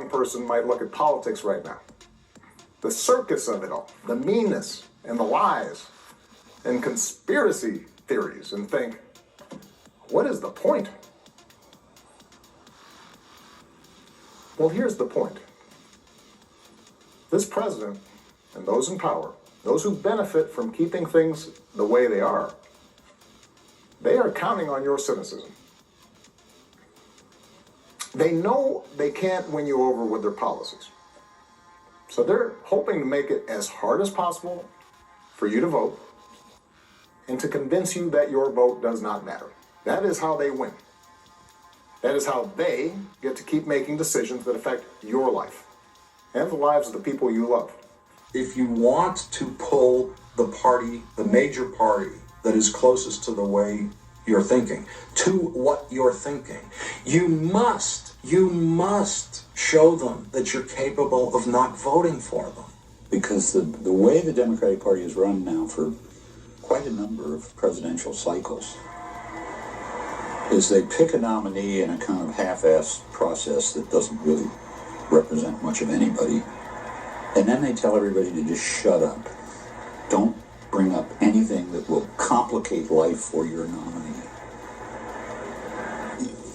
young person might look at politics right now, the circus of it all, the meanness and the lies and conspiracy theories, and think, what is the point? Well, here's the point. This president and those in power, those who benefit from keeping things the way they are counting on your cynicism. They know they can't win you over with their policies. So they're hoping to make it as hard as possible for you to vote and to convince you that your vote does not matter. That is how they win. That is how they get to keep making decisions that affect your life and the lives of the people you love. If you want to pull the party, the major party that is closest to the way you're thinking, to what you're thinking, you must show them that you're capable of not voting for them. Because the way the Democratic Party is run now for quite a number of presidential cycles is they pick a nominee in a kind of half-assed process that doesn't really represent much of anybody, and then they tell everybody to just shut up. Don't bring up anything that will complicate life for your nominee.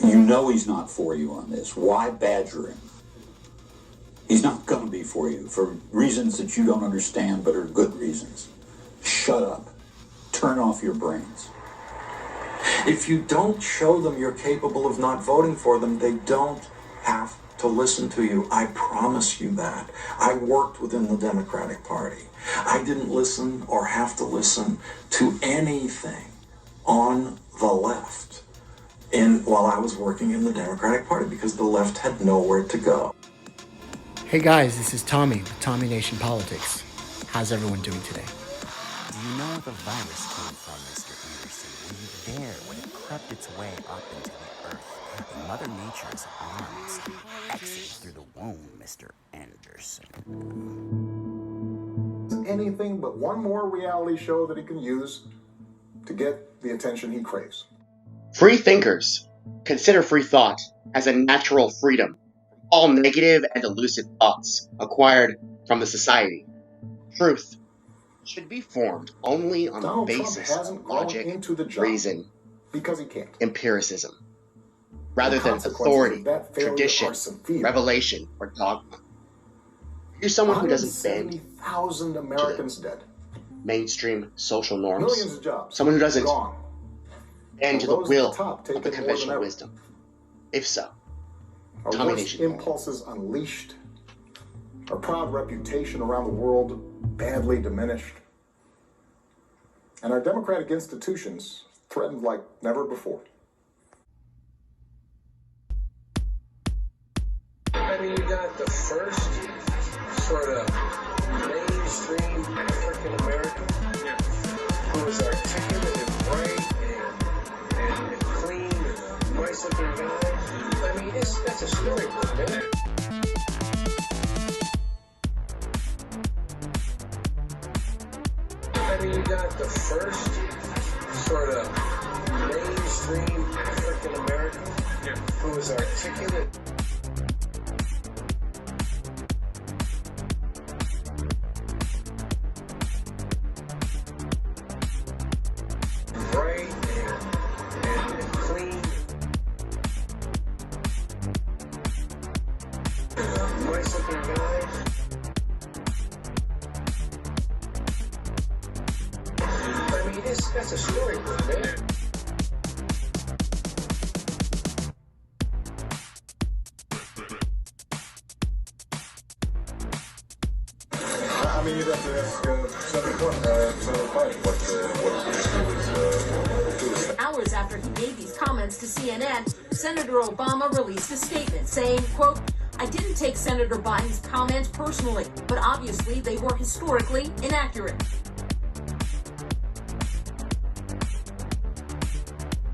You know he's not for you on this. Why badger him? He's not going to be for you for reasons that you don't understand but are good reasons. Shut up. Turn off your brains. If you don't show them you're capable of not voting for them, they don't have to listen to you. I promise you that. I worked within the Democratic Party. I didn't listen or have to listen to anything on the left while I was working in the Democratic Party because the left had nowhere to go. Hey guys, this is Tommy with Tommy Nation Politics. How's everyone doing today? Do you know where the virus came from, Mr. Anderson? Were you there when it crept its way up into the earth and Mother Nature's arms exited through the womb, Mr. Anderson? Anything but one more reality show that he can use to get the attention he craves. Free thinkers consider free thought as a natural freedom from all negative and elusive thoughts acquired from the society. Truth should be formed only on Donald the Trump basis hasn't of gone logic, into the job reason, because he can't. empiricism, rather The than consequences authority, of that failure tradition, are severe. revelation, or dogma. You're someone who doesn't bend 170,000 Americans dead. mainstream social norms, Millions of jobs. someone who doesn't gone. bend to the Those at the will top of taking the more than conventional ever. wisdom. If so, Our Tommy worst Nation. impulses unleashed. Our proud reputation around the world badly diminished. And our democratic institutions threatened like never before. I mean, you got the first sort of mainstream African American who was articulate and bright and clean and a nice looking guy. I mean, that's a storybook, man. I mean, you got the first sort of mainstream African American who was articulate. Bright and clean. Nice looking guy. I mean, that's a storybook, man. I mean, you'd have to ask Senator Biden what Hours after he made these comments to CNN, Senator Obama released a statement saying, quote, "I didn't take Senator Biden's comments personally, but obviously they were historically inaccurate."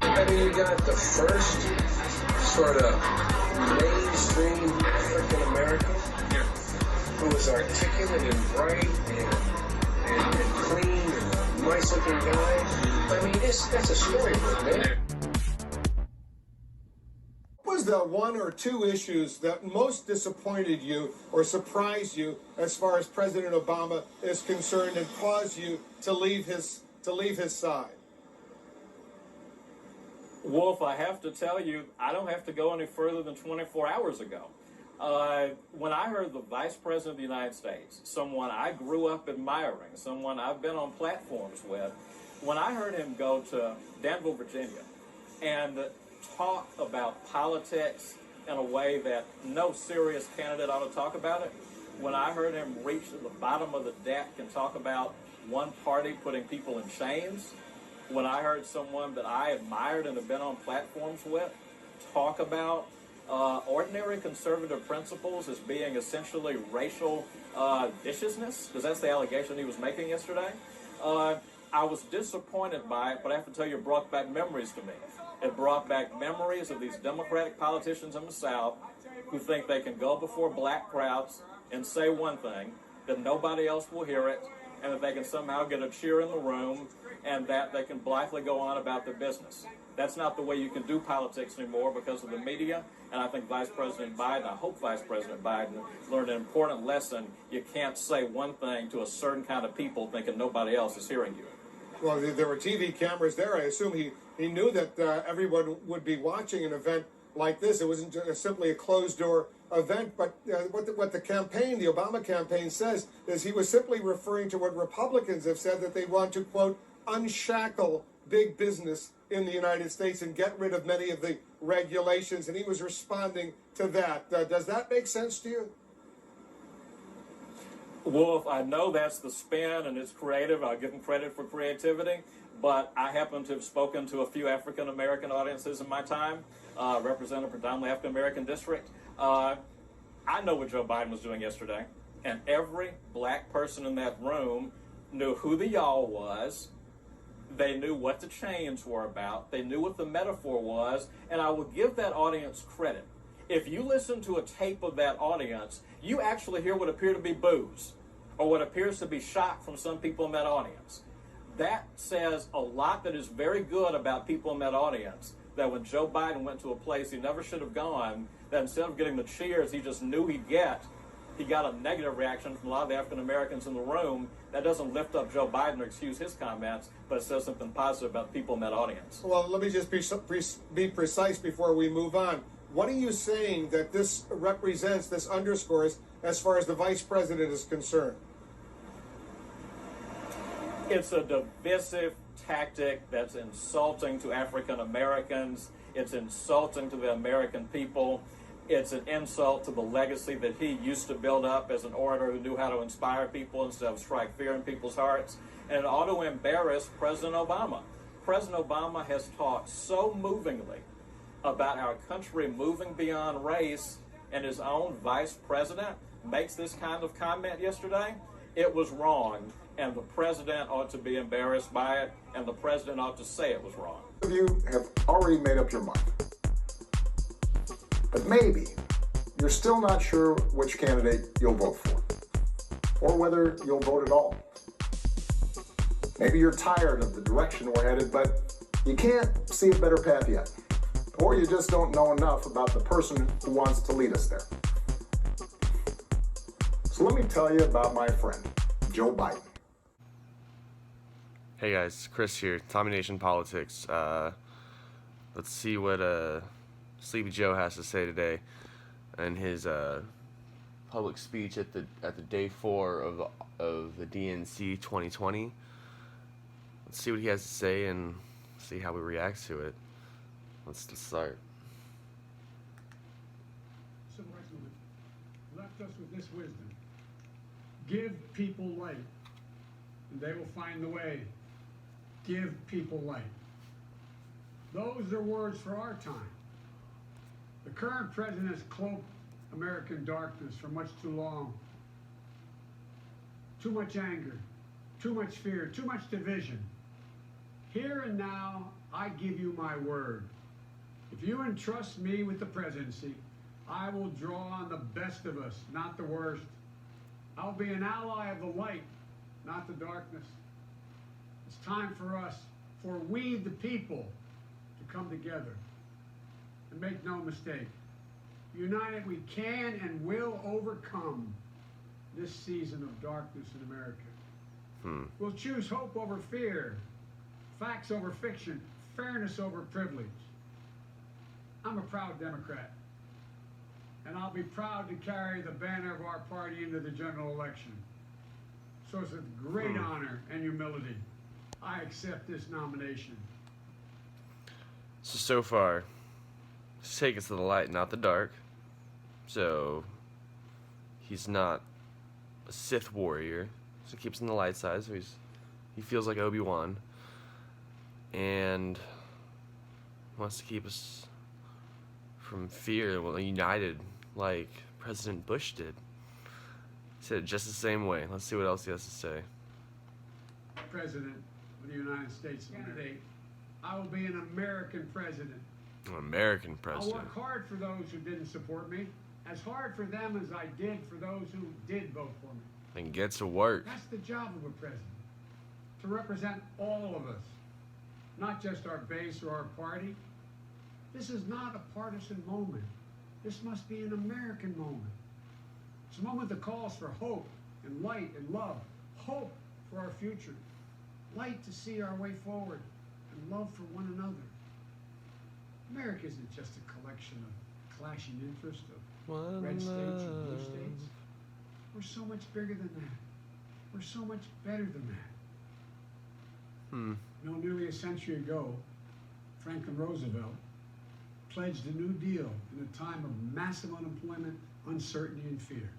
I mean, you got the first sort of mainstream African American who was articulate and bright and clean and a nice looking guy. I mean, that's a storybook, man. was the one or two issues that most disappointed you or surprised you as far as President Obama is concerned and caused you to leave his side? Wolf, I have to tell you, I don't have to go any further than 24 hours ago. When I heard the Vice President of the United States, someone I grew up admiring, someone I've been on platforms with, when I heard him go to Danville, Virginia, and talk about politics in a way that no serious candidate ought to talk about it, when I heard him reach to the bottom of the deck and talk about one party putting people in chains, when I heard someone that I admired and have been on platforms with talk about ordinary conservative principles as being essentially racial viciousness, because that's the allegation he was making yesterday, I was disappointed by it, but I have to tell you, it brought back memories to me. It brought back memories of these Democratic politicians in the South who think they can go before black crowds and say one thing, that nobody else will hear it, and that they can somehow get a cheer in the room, and that they can blithely go on about their business. That's not the way you can do politics anymore because of the media, and I think Vice President Biden, I hope Vice President Biden learned an important lesson. You can't say one thing to a certain kind of people thinking nobody else is hearing you. Well, there were TV cameras there. I assume he knew that everyone would be watching an event like this. It wasn't just simply a closed-door event, but what the campaign, the Obama campaign, says is he was simply referring to what Republicans have said, that they want to, quote, unshackle big business in the United States and get rid of many of the regulations, and he was responding to that. Does that make sense to you? Wolf, I know that's the spin and it's creative. I'll give him credit for creativity, but I happen to have spoken to a few African-American audiences in my time, represent a predominantly African-American district. I know what Joe Biden was doing yesterday, and every black person in that room knew who the y'all was. They knew what the chains were about. They knew what the metaphor was, and I will give that audience credit. If you listen to a tape of that audience, you actually hear what appear to be boos, or what appears to be shock from some people in that audience. That says a lot that is very good about people in that audience, that when Joe Biden went to a place he never should have gone, that instead of getting the cheers he just knew he'd get, he got a negative reaction from a lot of the African Americans in the room. That doesn't lift up Joe Biden or excuse his comments, but it says something positive about people in that audience. Well, let me just be precise before we move on. What are you saying that this represents, this underscores, as far as the vice president is concerned? It's a divisive tactic that's insulting to African Americans. It's insulting to the American people. It's an insult to the legacy that he used to build up as an orator who knew how to inspire people instead of strike fear in people's hearts. And it ought to embarrass President Obama. President Obama has talked so movingly about our country moving beyond race, and his own vice president makes this kind of comment yesterday. It was wrong, and the president ought to be embarrassed by it, and the president ought to say it was wrong. Some of you have already made up your mind. But maybe you're still not sure which candidate you'll vote for, or whether you'll vote at all. Maybe you're tired of the direction we're headed, but you can't see a better path yet. Or you just don't know enough about the person who wants to lead us there. So let me tell you about my friend, Joe Biden. Hey guys, Chris here, Tommy Nation Politics. Let's see what Sleepy Joe has to say today in his public speech at the day 4 of the DNC 2020. Let's see what he has to say and see how we react to it. Let's start. Civil rights movement left us with this wisdom: give people light, and they will find the way. Give people light. Those are words for our time. The current president has cloaked American darkness for much too long. Too much anger, too much fear, too much division. Here and now, I give you my word. If you entrust me with the presidency, I will draw on the best of us, not the worst. I'll be an ally of the light, not the darkness. It's time for us, for we the people, to come together. And make no mistake, United, we can and will overcome this season of darkness in America. We'll choose hope over fear, facts over fiction, fairness over privilege. I'm a proud Democrat, and I'll be proud to carry the banner of our party into the general election. So it's with great honor and humility I accept this nomination. So far, he's taken us to the light, not the dark. So he's not a Sith warrior, so he keeps in the light side. So he feels like Obi-Wan, and wants to keep us from fear, united like President Bush did. He said it just the same way. Let's see what else he has to say. President of the United States candidate, I will be an American president. An American president. I'll work hard for those who didn't support me, as hard for them as I did for those who did vote for me. And get to work. That's the job of a president, to represent all of us, not just our base or our party. This is not a partisan moment. This must be an American moment. It's a moment that calls for hope and light and love. Hope for our future. Light to see our way forward. And love for one another. America isn't just a collection of clashing interests of red states and blue states. We're so much bigger than that. We're so much better than that. You know, nearly a century ago, Franklin Roosevelt pledged a New Deal in a time of massive unemployment, uncertainty, and fear.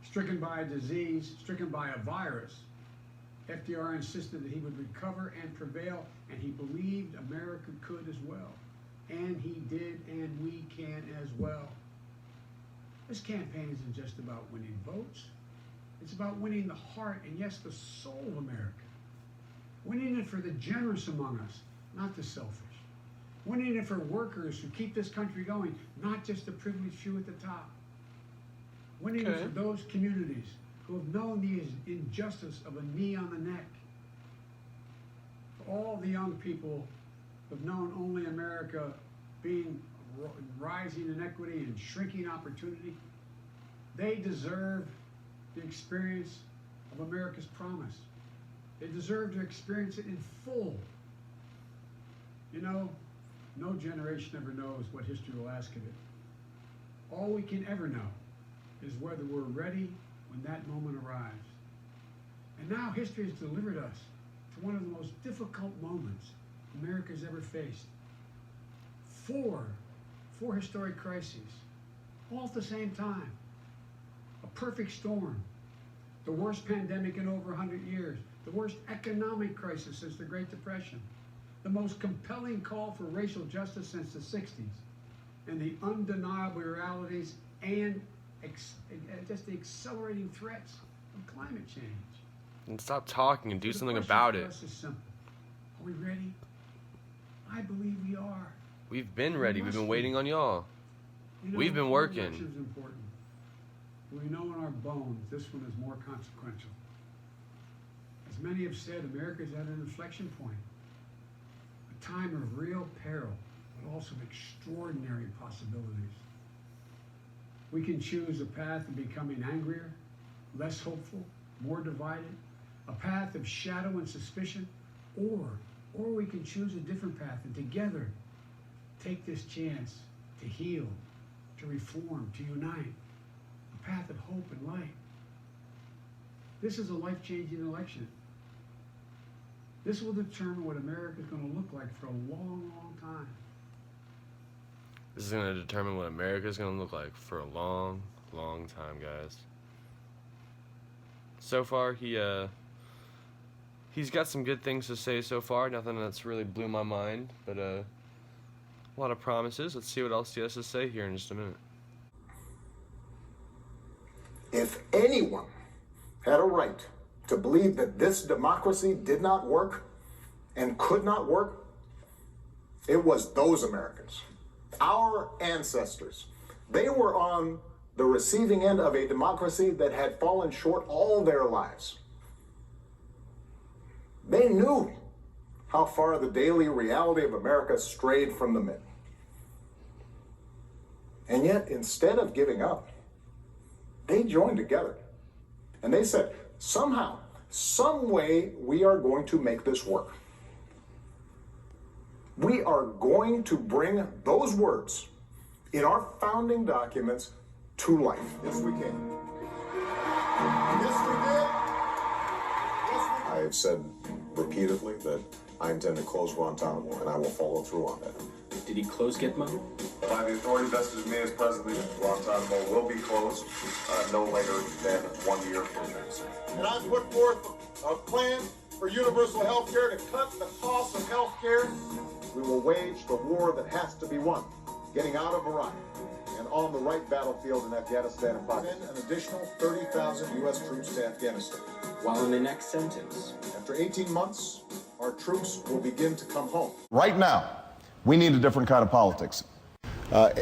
Stricken by a disease, stricken by a virus, FDR insisted that he would recover and prevail, and he believed America could as well. And he did, and we can as well. This campaign isn't just about winning votes. It's about winning the heart and, yes, the soul of America. Winning it for the generous among us, not the selfish. Winning it for workers who keep this country going, not just the privileged few at the top. Winning it for those communities who have known the injustice of a knee on the neck. For all the young people who have known only America being rising inequity and shrinking opportunity. They deserve the experience of America's promise. They deserve to experience it in full. You know, no generation ever knows what history will ask of it. All we can ever know is whether we're ready when that moment arrives. And now history has delivered us to one of the most difficult moments America's ever faced. Four historic crises, all at the same time. A perfect storm. The worst pandemic in over 100 years. The worst economic crisis since the Great Depression. The most compelling call for racial justice since the 60s. And the undeniable realities and just the accelerating threats of climate change. And stop talking and do something about it. The question for us is simple. Are we ready? I believe we are. We've been ready. We've been waiting on y'all. You know, We've been working. Election's important. We know in our bones this one is more consequential. As many have said, America's at an inflection point. A time of real peril, but also of extraordinary possibilities. We can choose a path of becoming angrier, less hopeful, more divided, a path of shadow and suspicion, or we can choose a different path and together take this chance to heal, to reform, to unite, a path of hope and light. This is a life-changing election. This will determine what America is going to look like for a long, long time. This is going to determine what America is going to look like for a long, long time, guys. So far, he's got some good things to say so far. Nothing that's really blew my mind, but a lot of promises. Let's see what else he has to say here in just a minute. If anyone had a right to believe that this democracy did not work and could not work, it was those Americans. Our ancestors. They were on the receiving end of a democracy that had fallen short all their lives. They knew how far the daily reality of America strayed from the middle. And yet, instead of giving up, they joined together. And they said, somehow, some way, we are going to make this work. We are going to bring those words in our founding documents to life. Yes, we can. Yes, we did. I have said repeatedly that I intend to close Guantanamo, and I will follow through on that. Did he close Gitmo? By the authority vested in me as president, Guantanamo will be closed no later than 1 year from now. And I put forth a plan for universal health care to cut the cost of health care. We will wage the war that has to be won, getting out of Iraq and on the right battlefield in Afghanistan and Pakistan. An additional 30,000 U.S. troops to Afghanistan. While in the next sentence. After 18 months, our troops will begin to come home. Right now, we need a different kind of politics.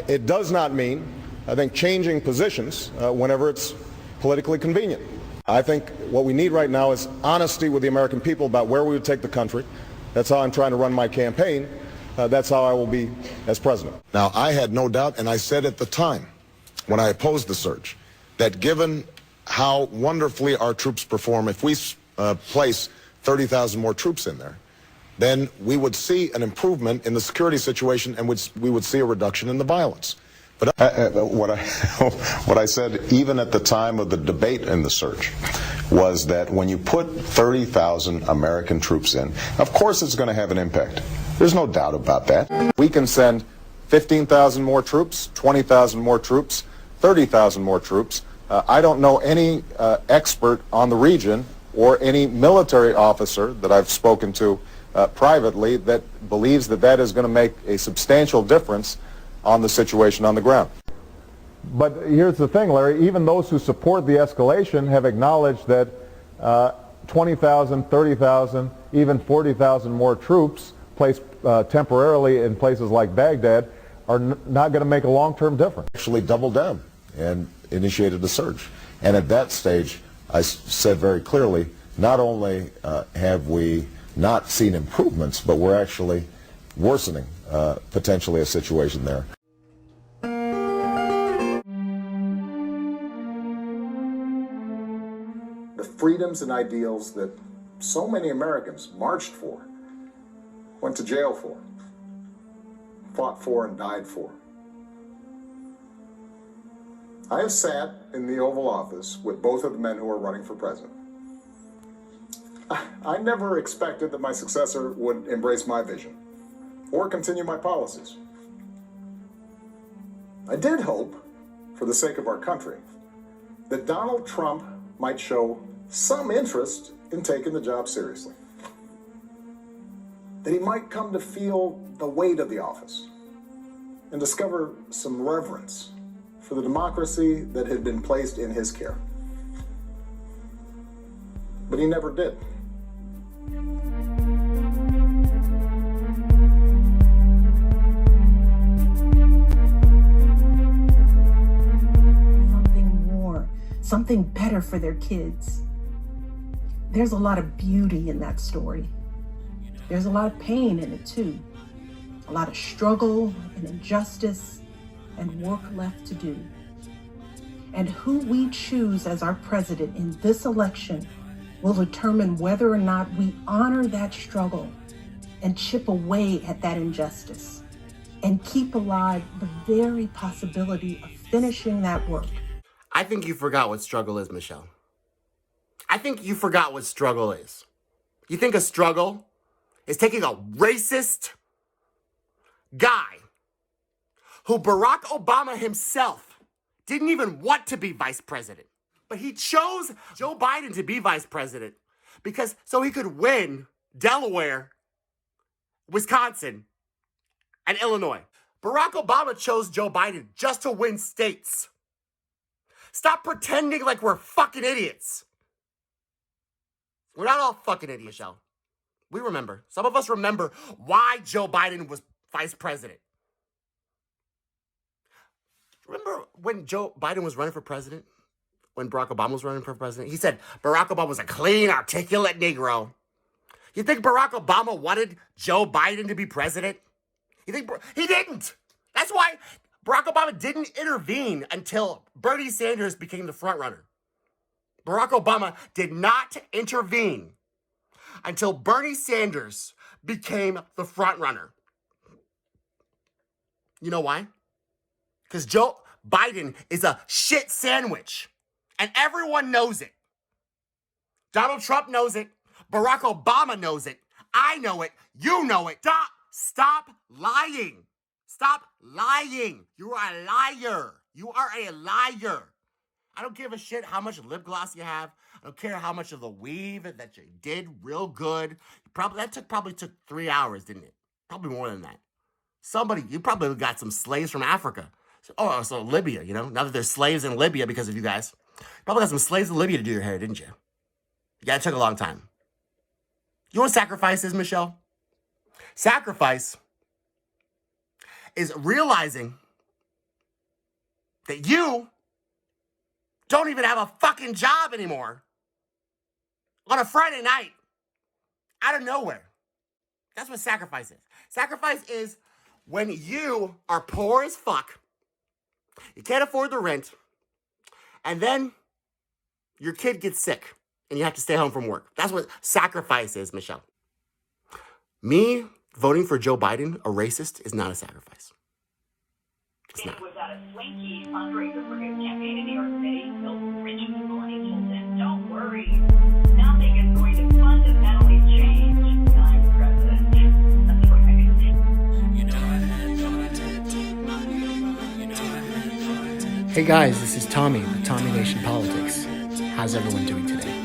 It does not mean, I think, changing positions whenever it's politically convenient. I think what we need right now is honesty with the American people about where we would take the country. That's how I'm trying to run my campaign. That's how I will be as president. Now, I had no doubt, and I said at the time, when I opposed the surge, that given how wonderfully our troops perform, if we place 30,000 more troops in there, then we would see an improvement in the security situation, and we would see a reduction in the violence. But what I said, even at the time of the debate in the surge, was that when you put 30,000 American troops in, of course it's going to have an impact. There's no doubt about that. We can send 15,000 more troops, 20,000 more troops, 30,000 more troops. I don't know any expert on the region or any military officer that I've spoken to privately that believes that that is going to make a substantial difference on the situation on the ground. But here's the thing, Larry, even those who support the escalation have acknowledged that 20,000, 30,000, even 40,000 more troops placed temporarily in places like Baghdad are not going to make a long-term difference. actually doubled down and initiated a surge. And at that stage, I said very clearly, not only have we not seen improvements, but we're actually worsening potentially a situation there. The freedoms and ideals that so many Americans marched for, went to jail for, fought for, and died for. I have sat in the Oval Office with both of the men who are running for president. I never expected that my successor would embrace my vision or continue my policies. I did hope, for the sake of our country, that Donald Trump might show some interest in taking the job seriously. That he might come to feel the weight of the office and discover some reverence for the democracy that had been placed in his care. But he never did. Something better for their kids. There's a lot of beauty in that story. There's a lot of pain in it too. A lot of struggle and injustice and work left to do. And who we choose as our president in this election will determine whether or not we honor that struggle and chip away at that injustice and keep alive the very possibility of finishing that work. I think you forgot what struggle is, Michelle. I think you forgot what struggle is. You think a struggle is taking a racist guy who Barack Obama himself didn't even want to be vice president, but he chose Joe Biden to be vice president because so he could win Delaware, Wisconsin, and Illinois. Barack Obama chose Joe Biden just to win states. Stop pretending like we're fucking idiots. We're not all fucking idiots, Michelle. We remember. Some of us remember why Joe Biden was vice president. Remember when Joe Biden was running for president? When Barack Obama was running for president? He said Barack Obama was a clean, articulate Negro. You think Barack Obama wanted Joe Biden to be president? You think he didn't? That's why Barack Obama didn't intervene until Bernie Sanders became the front runner. Barack Obama did not intervene until Bernie Sanders became the front runner. You know why? Because Joe Biden is a shit sandwich, and everyone knows it. Donald Trump knows it. Barack Obama knows it. I know it. You know it. Stop lying. Stop lying. You are a liar. You are a liar. I don't give a shit how much lip gloss you have. I don't care how much of the weave that you did real good. Probably took 3 hours, didn't it? Probably more than that. You probably got some slaves from Africa. So Libya, you know, now that there's slaves in Libya because of you guys. Probably got some slaves in Libya to do your hair, didn't you? Yeah, it took a long time. You know what sacrifice is, Michelle? Sacrifice is realizing that you don't even have a fucking job anymore on a Friday night out of nowhere. That's what sacrifice is. Sacrifice is when you are poor as fuck, you can't afford the rent, and then your kid gets sick and you have to stay home from work. That's what sacrifice is, Michelle. Me voting for Joe Biden, a racist, is not a sacrifice. It's not. Was at a swanky fundraiser for his campaign in New York City. Those rich people, and he told them, "Don't worry, nothing is going to fundamentally change when I'm president." That's right. Hey guys, this is Tommy with Tommy Nation Politics. How's everyone doing today?